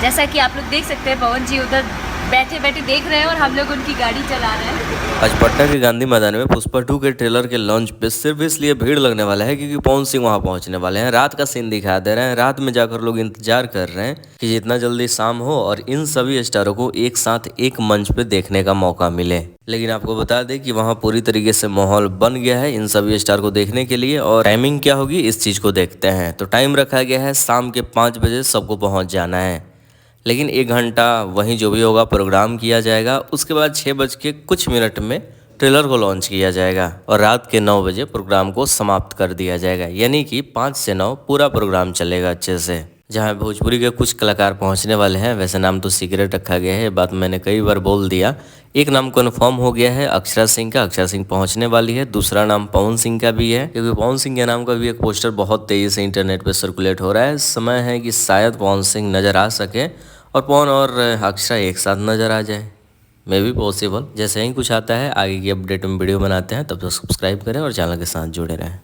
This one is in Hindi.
जैसा कि आप लोग देख सकते हैं पवन जी उधर बैठे बैठे देख रहे हैं और हम लोग उनकी गाड़ी चला रहे हैं। आज पटना के गांधी मैदान में पुष्पा 2 के ट्रेलर के लॉन्च पे सिर्फ इसलिए भीड़ लगने वाला है क्योंकि पवन सिंह वहां पहुंचने वाले हैं। रात का सीन दिखा दे रहे हैं, रात में जाकर लोग इंतजार कर रहे हैं कि जितना जल्दी शाम हो और इन सभी स्टारों को एक साथ एक मंच पे देखने का मौका मिले। लेकिन आपको बता दें कि वहाँ पूरी तरीके से माहौल बन गया है इन सभी स्टार को देखने के लिए। और टाइमिंग क्या होगी इस चीज़ को देखते हैं। तो टाइम रखा गया है शाम के 5 बजे सबको पहुँच जाना है, लेकिन 1 घंटा वहीं जो भी होगा प्रोग्राम किया जाएगा। उसके बाद 6 बज के कुछ मिनट में ट्रेलर को लॉन्च किया जाएगा और रात के 9 बजे प्रोग्राम को समाप्त कर दिया जाएगा। यानी कि 5 से 9 पूरा प्रोग्राम चलेगा अच्छे से। जहां भोजपुरी के कुछ कलाकार पहुंचने वाले हैं, वैसे नाम तो सीक्रेट रखा गया है, ये बात मैंने कई बार बोल दिया। एक नाम कन्फर्म हो गया है अक्षरा सिंह का, अक्षरा सिंह पहुंचने वाली है। दूसरा नाम पवन सिंह का भी है, क्योंकि पवन सिंह के नाम का भी एक पोस्टर बहुत तेजी से इंटरनेट पर सर्कुलेट हो रहा है। समय है कि शायद पवन सिंह नजर आ सके और पवन और अक्षरा एक साथ नजर आ जाए। मे भी पॉसिबल। जैसे ही कुछ आता है आगे की अपडेट में वीडियो बनाते हैं, तब तक सब्सक्राइब करें और चैनल के साथ जुड़े रहें।